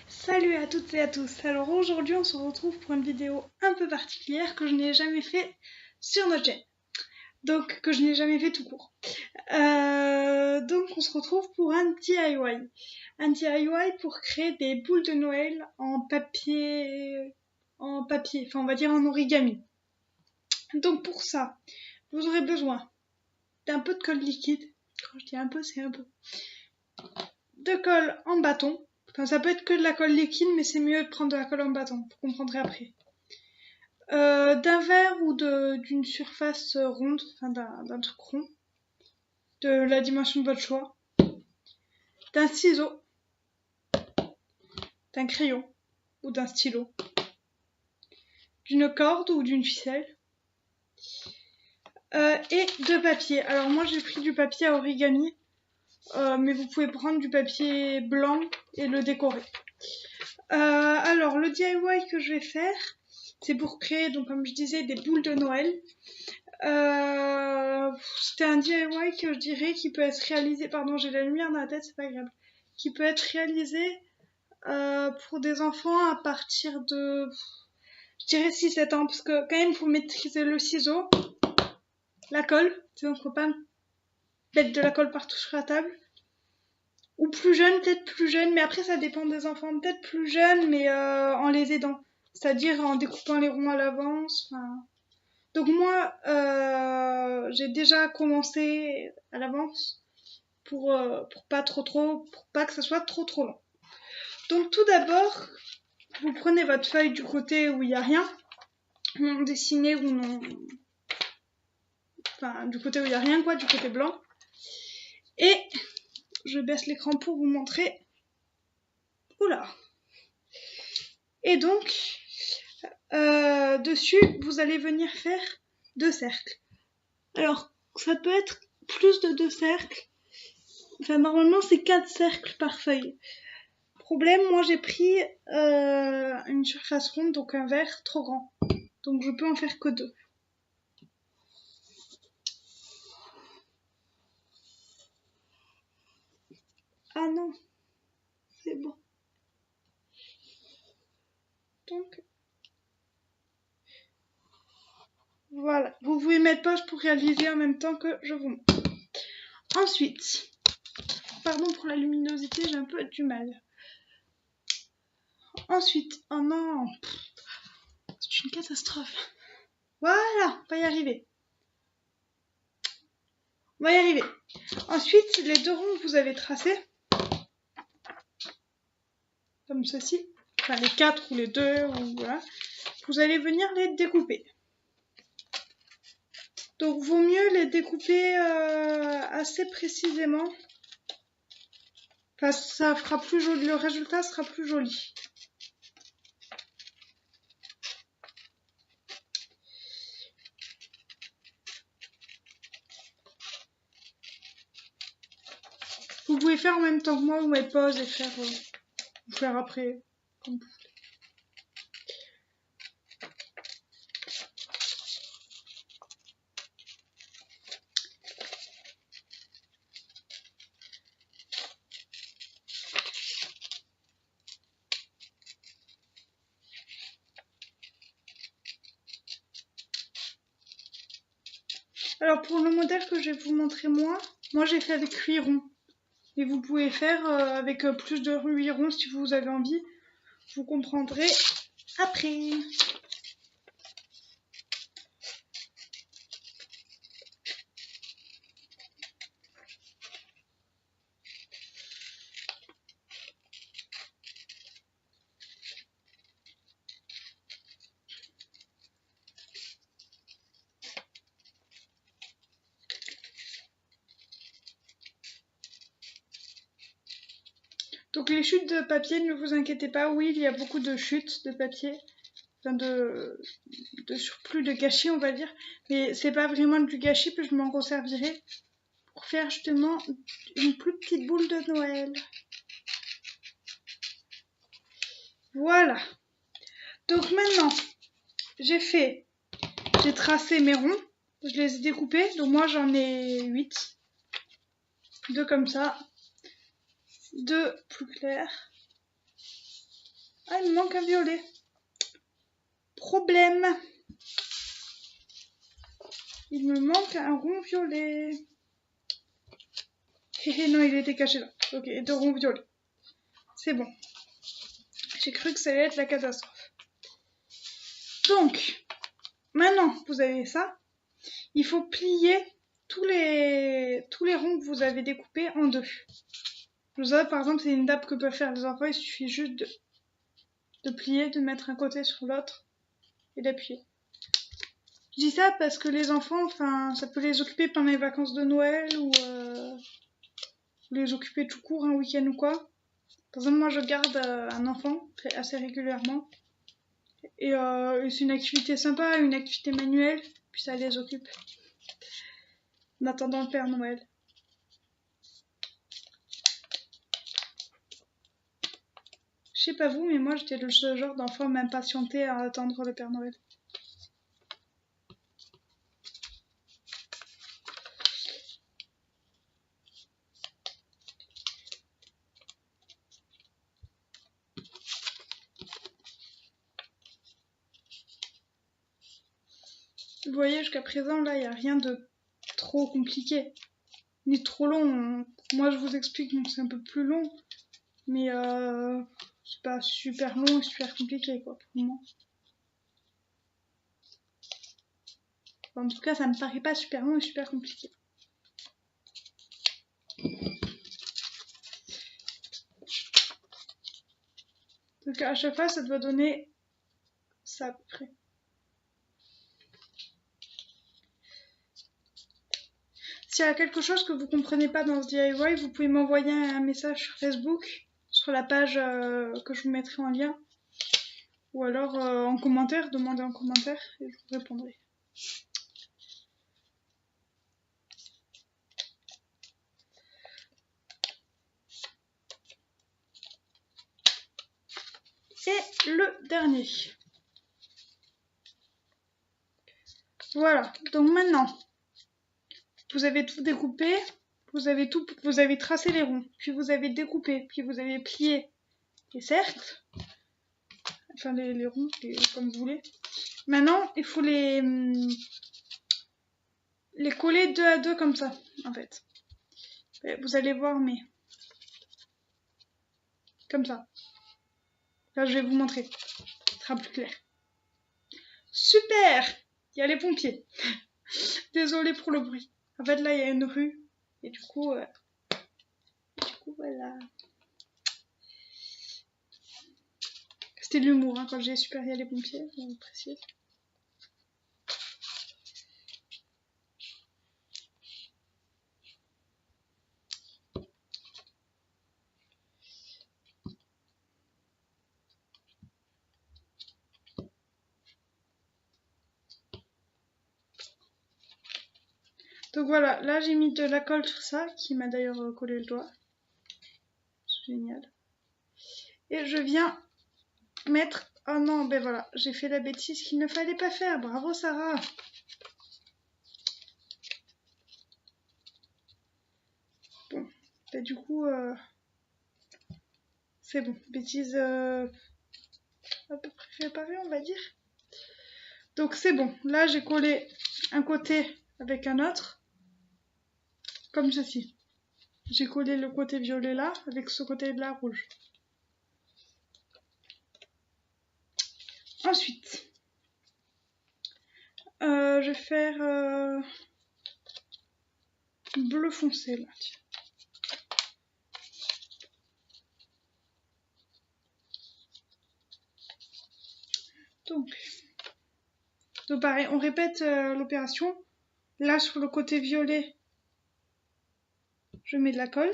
Salut à toutes et à tous. Alors aujourd'hui on se retrouve pour une vidéo un peu particulière que je n'ai jamais fait sur notre chaîne. Donc que je n'ai jamais fait tout court. Donc on se retrouve pour un DIY. Un DIY pour créer des boules de Noël en papier, enfin on va dire en origami. Donc pour ça, vous aurez besoin d'un peu de colle liquide. Quand je dis un peu, c'est un peu. De colle en bâton. Enfin, ça peut être que de la colle liquide, mais c'est mieux de prendre de la colle en bâton. Vous comprendrez après. D'un verre ou d'une surface ronde, enfin d'un truc rond, de la dimension de votre choix. D'un ciseau, d'un crayon ou d'un stylo. D'une corde ou d'une ficelle. Et de papier. Alors moi j'ai pris du papier à origami, mais vous pouvez prendre du papier blanc et le décorer. Alors le DIY que je vais faire, c'est pour créer, donc comme je disais, des boules de Noël. C'était un DIY que je dirais qui peut être réalisé, pardon j'ai la lumière dans la tête, c'est pas grave, qui peut être réalisé pour des enfants à partir de, je dirais 6-7 ans, parce que quand même il faut maîtriser le ciseau, la colle, donc faut pas mettre de la colle partout sur la table. Ou plus jeune, peut-être plus jeune, mais après ça dépend des enfants, peut-être plus jeunes, mais en les aidant. C'est-à-dire en découpant les ronds à l'avance. Donc moi, j'ai déjà commencé à l'avance pour pas pour pas que ça soit trop long. Donc tout d'abord, vous prenez votre feuille du côté où il n'y a rien, non dessiné ou non, enfin du côté où il n'y a rien quoi, du côté blanc. Et je baisse l'écran pour vous montrer. Oula. Et donc, dessus, vous allez venir faire 2 cercles. Alors, ça peut être plus de 2 cercles. Enfin, normalement, c'est 4 cercles par feuille. Problème, moi j'ai pris une surface ronde, donc un verre trop grand. Donc je peux en faire que 2. Ah non, c'est bon. Donc, voilà. Vous pouvez mettre pause pour réaliser en même temps que je vous montre. Ensuite, pardon pour la luminosité, j'ai un peu du mal. Ensuite, oh non, c'est une catastrophe. Voilà, on va y arriver. On va y arriver. Ensuite, les 2 ronds que vous avez tracés, comme ceci, enfin les 4 ou les 2, ou voilà, vous allez venir les découper. Donc vaut mieux les découper assez précisément. Enfin, ça fera plus joli, le résultat sera plus joli. Vous pouvez faire en même temps que moi ou mettre pause et faire après. Comme vous voulez. Alors pour le modèle que je vais vous montrer moi j'ai fait avec 8 ronds. Et vous pouvez faire avec plus de 8 ronds si vous avez envie. Vous comprendrez après. Donc les chutes de papier, ne vous inquiétez pas, oui, il y a beaucoup de chutes de papier, enfin de surplus de gâchis on va dire, mais c'est pas vraiment du gâchis, puis je m'en resservirai pour faire justement une plus petite boule de Noël. Voilà. Donc maintenant, j'ai tracé mes ronds, je les ai découpés, donc moi j'en ai 8, 2 comme ça, 2 plus clairs, Ah, il me manque un violet. Problème. Il me manque un rond violet. Non, il était caché là. Ok, 2 ronds violets. C'est bon. J'ai cru que ça allait être la catastrophe. Donc, maintenant que vous avez ça, il faut plier tous les ronds que vous avez découpés en 2. Par exemple, c'est une nappe que peuvent faire les enfants. Il suffit juste de plier, de mettre un côté sur l'autre et d'appuyer. Je dis ça parce que les enfants, enfin, ça peut les occuper pendant les vacances de Noël ou les occuper tout court un week-end ou quoi. Par exemple, moi je garde un enfant assez régulièrement et c'est une activité sympa, une activité manuelle, puis ça les occupe en attendant le Père Noël. Je sais pas vous, mais moi j'étais le genre d'enfant à m'impatienter à attendre le Père Noël. Vous voyez, jusqu'à présent, là, il n'y a rien de trop compliqué, ni trop long. Moi, je vous explique, donc c'est un peu plus long, mais c'est pas super long et super compliqué, quoi, pour moi. Enfin, en tout cas, ça me paraît pas super long et super compliqué. Donc, à chaque fois, ça doit donner ça à peu près. S'il y a quelque chose que vous comprenez pas dans ce DIY, vous pouvez m'envoyer un message sur Facebook, sur la page que je vous mettrai en lien, ou alors en commentaire, demandez en commentaire et je vous répondrai. Et le dernier. Voilà, donc maintenant, vous avez tout découpé, vous avez tracé les ronds, puis vous avez découpé, puis vous avez plié les cercles, enfin les ronds, comme vous voulez. Maintenant, il faut les coller 2 à 2 comme ça, en fait. Vous allez voir, mais comme ça. Là, je vais vous montrer, ce sera plus clair. Super! Il y a les pompiers. Désolée pour le bruit. En fait, là, il y a une rue, et du coup, voilà. C'était de l'humour, hein, quand j'ai super, il y a les pompiers, on précise. Donc voilà, là j'ai mis de la colle sur ça, qui m'a d'ailleurs collé le doigt. C'est génial. Et je viens mettre... Oh non, ben voilà, j'ai fait la bêtise qu'il ne fallait pas faire. Bravo Sarah. Bon, ben du coup, c'est bon. Bêtise à peu près réparée, on va dire. Donc c'est bon. Là j'ai collé un côté avec un autre, comme ceci. J'ai collé le côté violet là, avec ce côté de la rouge. Ensuite, je vais faire bleu foncé là. Tiens. Donc pareil, on répète l'opération. Là sur le côté violet, je mets de la colle.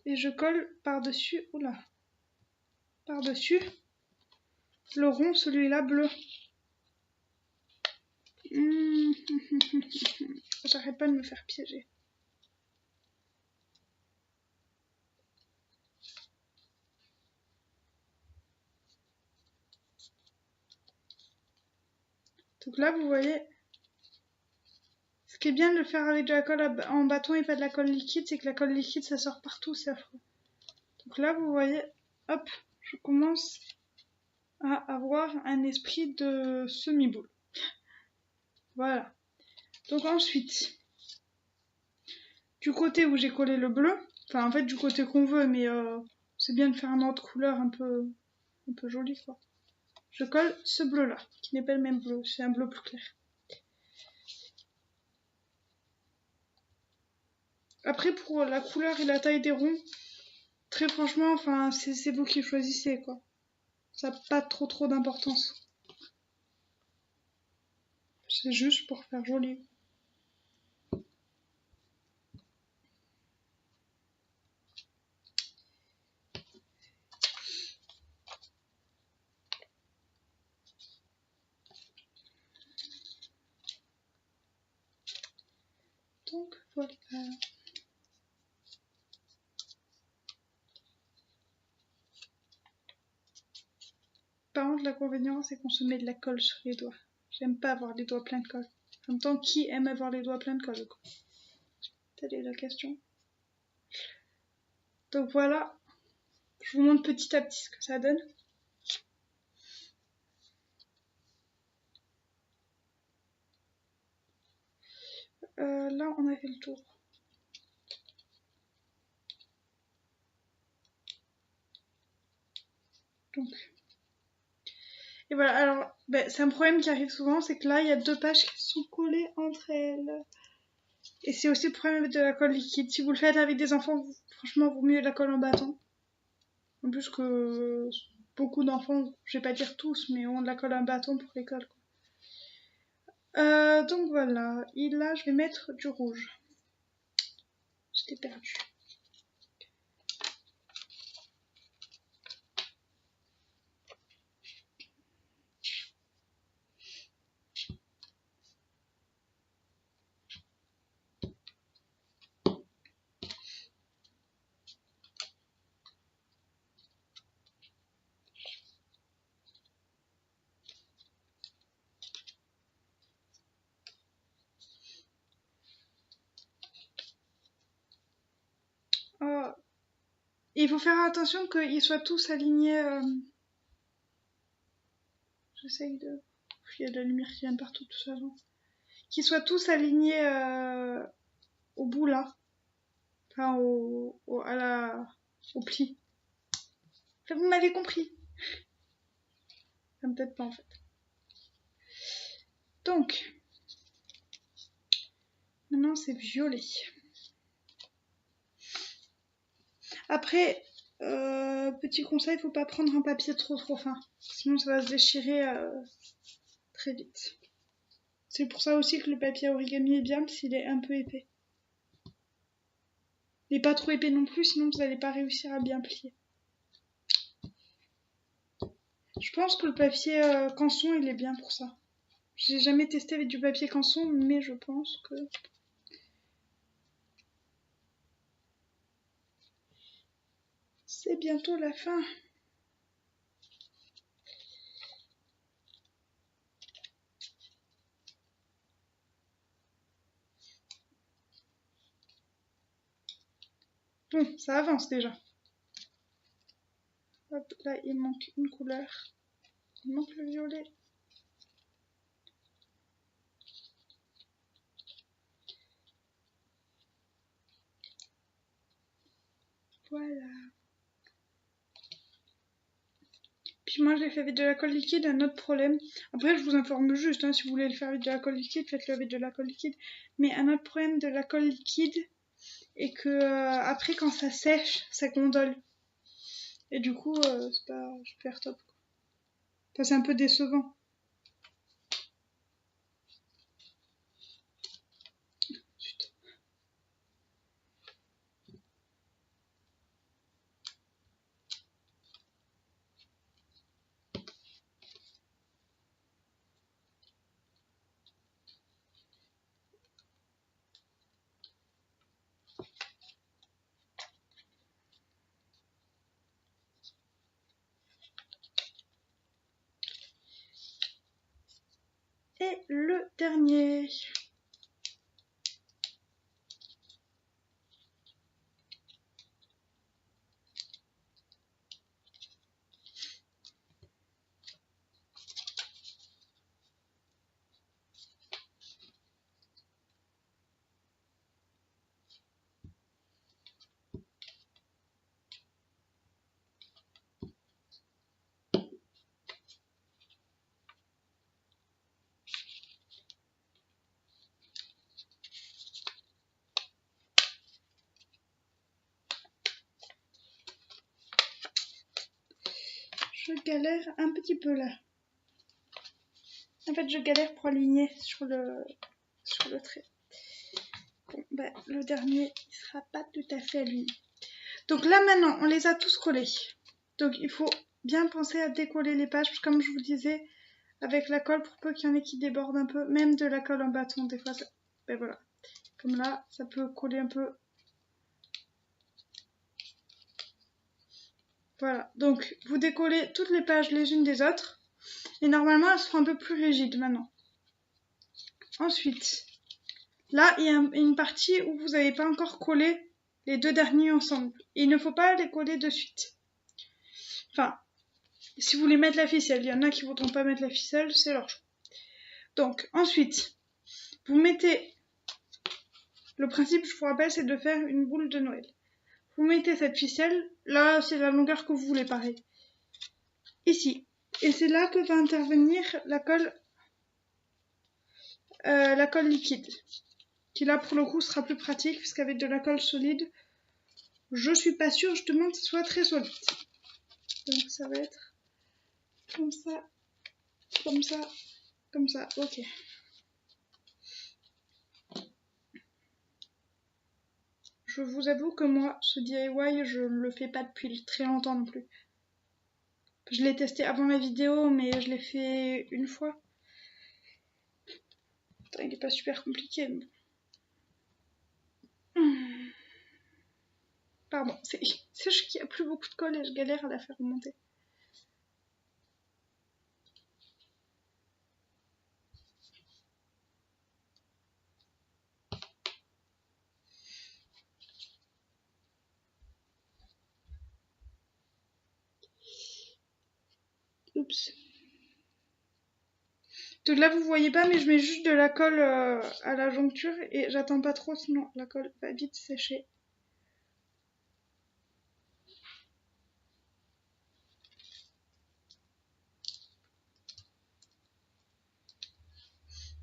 Et je colle par-dessus, oula, par-dessus le rond, celui-là bleu. J'arrête pas de me faire piéger. Donc là, vous voyez, ce qui est bien de le faire avec de la colle en bâton et pas de la colle liquide, c'est que la colle liquide, ça sort partout, c'est affreux. Donc là, vous voyez, hop, je commence à avoir un esprit de semi-boule. Voilà. Donc ensuite, du côté où j'ai collé le bleu, enfin en fait du côté qu'on veut, mais c'est bien de faire un ordre de couleur un peu joli quoi. Je colle ce bleu là, qui n'est pas le même bleu, c'est un bleu plus clair. Après pour la couleur et la taille des ronds, très franchement, enfin c'est vous qui choisissez quoi. Ça n'a pas trop d'importance. C'est juste pour faire joli. Donc voilà. Par contre, l'inconvénient, c'est qu'on se met de la colle sur les doigts. J'aime pas avoir les doigts pleins de colle. En même temps, qui aime avoir les doigts pleins de colle quoi? Telle est la question. Donc voilà, je vous montre petit à petit ce que ça donne. Là, on a fait le tour. Donc. Et voilà, alors, c'est un problème qui arrive souvent, c'est que là, il y a deux pages qui sont collées entre elles. Et c'est aussi le problème de la colle liquide. Si vous le faites avec des enfants, franchement, vaut mieux la colle en bâton. En plus que beaucoup d'enfants, je vais pas dire tous, mais ont de la colle en bâton pour l'école. Donc voilà, et là, je vais mettre du rouge. J'étais perdue. Il faut faire attention qu'ils soient tous alignés. J'essaye de... Il y a de la lumière qui vient partout, tout ça. Qu'ils soient tous alignés au bout là. Enfin, au pli. Enfin, vous m'avez compris. Enfin, peut-être pas en fait. Donc, maintenant c'est violet. Après, petit conseil, faut pas prendre un papier trop fin. Sinon ça va se déchirer très vite. C'est pour ça aussi que le papier origami est bien, s'il est un peu épais. Et pas trop épais non plus, sinon vous n'allez pas réussir à bien plier. Je pense que le papier canson, il est bien pour ça. J'ai jamais testé avec du papier canson, mais je pense que... C'est bientôt la fin. Bon, ça avance déjà. Hop, là il manque une couleur. Il manque le violet. Voilà. Puis moi je l'ai fait avec de la colle liquide, un autre problème. Après je vous informe juste, hein, si vous voulez le faire avec de la colle liquide, faites-le avec de la colle liquide. Mais un autre problème de la colle liquide est que après quand ça sèche, ça gondole. Et du coup c'est pas super top. Enfin, c'est un peu décevant. Et le dernier. je galère un petit peu là. En fait, je galère pour aligner sur le trait. Bon, ben, le dernier, il sera pas tout à fait aligné. Donc là, maintenant, on les a tous collés. Donc, il faut bien penser à décoller les pages, comme je vous disais, avec la colle, pour peu qu'il y en ait qui débordent un peu, même de la colle en bâton, des fois, ça... ben voilà. Comme là, ça peut coller un peu. Voilà, donc vous décollez toutes les pages les unes des autres. Et normalement, elles seront un peu plus rigides maintenant. Ensuite, là, il y a une partie où vous n'avez pas encore collé les deux derniers ensemble. Et il ne faut pas les coller de suite. Enfin, si vous voulez mettre la ficelle, il y en a qui ne voudront pas mettre la ficelle, c'est leur choix. Donc, ensuite, vous mettez... Le principe, je vous rappelle, c'est de faire une boule de Noël. Vous mettez cette ficelle, là, c'est la longueur que vous voulez, pareil. Ici. Et c'est là que va intervenir la colle liquide. Qui là, pour le coup, sera plus pratique, puisqu'avec de la colle solide, je suis pas sûre, justement, que ce soit très solide. Donc, ça va être comme ça, comme ça, comme ça. Ok. Je vous avoue que moi, ce DIY, je ne le fais pas depuis très longtemps non plus. Je l'ai testé avant la vidéo, mais je l'ai fait une fois. Il n'est pas super compliqué. Mais... Pardon, c'est juste qu'il n'y a plus beaucoup de colle et je galère à la faire remonter. Oups. Donc là, vous voyez pas, mais je mets juste de la colle à la joncture et j'attends pas trop, sinon la colle va vite sécher.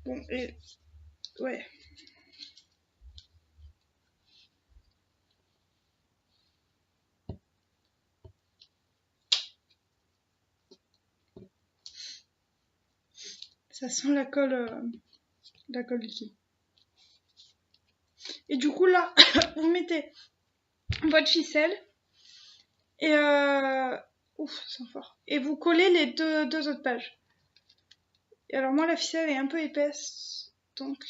Bon, et... ouais. Ça sent la colle liquide. Et du coup, là, vous mettez votre ficelle et... Ouf, ça sent fort. Et vous collez les deux autres pages. Et alors moi, la ficelle est un peu épaisse, donc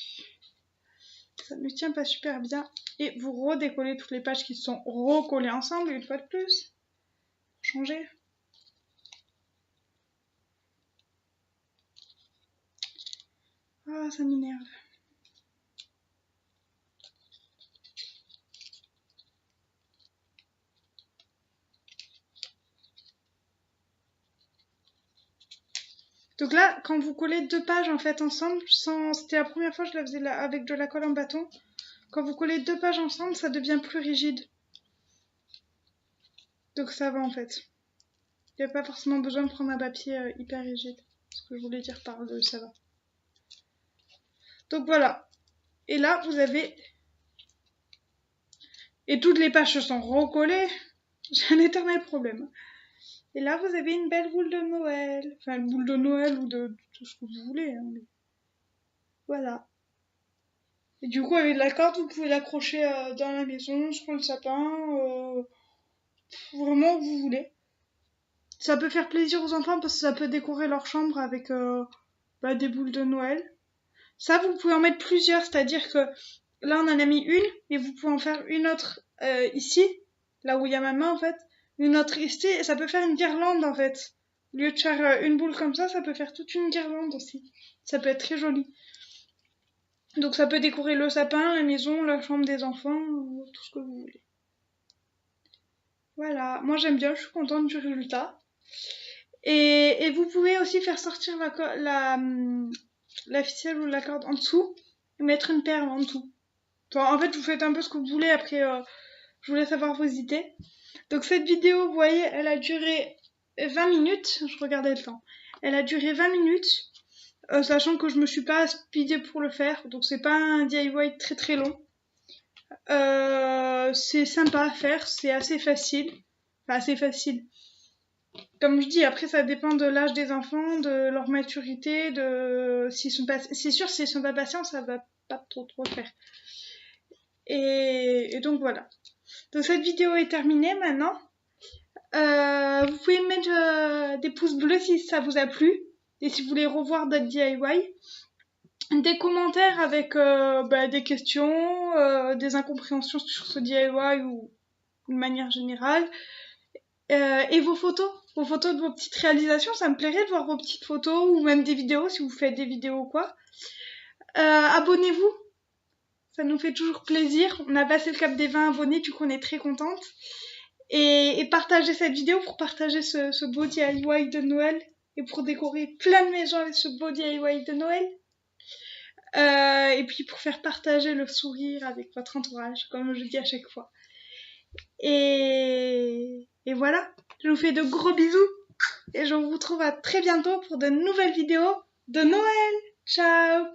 ça ne tient pas super bien. Et vous redécollez toutes les pages qui sont recollées ensemble, une fois de plus. Changer. Ah, ça m'énerve. Donc là, quand vous collez deux pages en fait ensemble, c'était la première fois que je la faisais avec de la colle en bâton. Quand vous collez deux pages ensemble, ça devient plus rigide. Donc ça va en fait. Il n'y a pas forcément besoin de prendre un papier hyper rigide. Ce que je voulais dire par le ça va. Donc voilà. Et là, vous avez... Et toutes les pages se sont recollées. J'ai un éternel problème. Et là, vous avez une belle boule de Noël. Enfin, une boule de Noël ou de tout ce que vous voulez. Hein. Voilà. Et du coup, avec la corde, vous pouvez l'accrocher dans la maison, sur le sapin, vraiment où vous voulez. Ça peut faire plaisir aux enfants parce que ça peut décorer leur chambre avec des boules de Noël. Ça, vous pouvez en mettre plusieurs, c'est-à-dire que là, on en a mis une, et vous pouvez en faire une autre ici, là où il y a ma main en fait, une autre ici, et ça peut faire une guirlande en fait. Au lieu de faire une boule comme ça peut faire toute une guirlande aussi. Ça peut être très joli. Donc ça peut décorer le sapin, la maison, la chambre des enfants, tout ce que vous voulez. Voilà, moi j'aime bien, je suis contente du résultat. Et vous pouvez aussi faire sortir la ficelle ou la corde en dessous et mettre une perle en dessous. Enfin, en fait, vous faites un peu ce que vous voulez, après je vous laisse avoir vos idées. Donc cette vidéo, vous voyez, elle a duré 20 minutes, je regardais le temps. Elle a duré 20 minutes. Sachant que je me suis pas speedée pour le faire, donc c'est pas un DIY très très long. C'est sympa à faire, c'est assez facile. Enfin, assez facile. Comme je dis, après ça dépend de l'âge des enfants, de leur maturité, c'est sûr s'ils sont pas patients, ça va pas trop le faire. Et donc voilà. Donc cette vidéo est terminée maintenant. Vous pouvez mettre des pouces bleus si ça vous a plu et si vous voulez revoir d'autres DIY. Des commentaires avec des questions, des incompréhensions sur ce DIY ou de manière générale. Et vos photos de vos petites réalisations, ça me plairait de voir vos petites photos ou même des vidéos si vous faites des vidéos ou quoi. Abonnez-vous, ça nous fait toujours plaisir. On a passé le cap des 20 abonnés, du coup on est très contente. Et partagez cette vidéo pour partager ce beau DIY de Noël et pour décorer plein de maisons avec ce beau DIY de Noël. Et puis pour faire partager le sourire avec votre entourage, comme je dis à chaque fois. Et voilà, je vous fais de gros bisous et je vous retrouve à très bientôt pour de nouvelles vidéos de Noël. Ciao!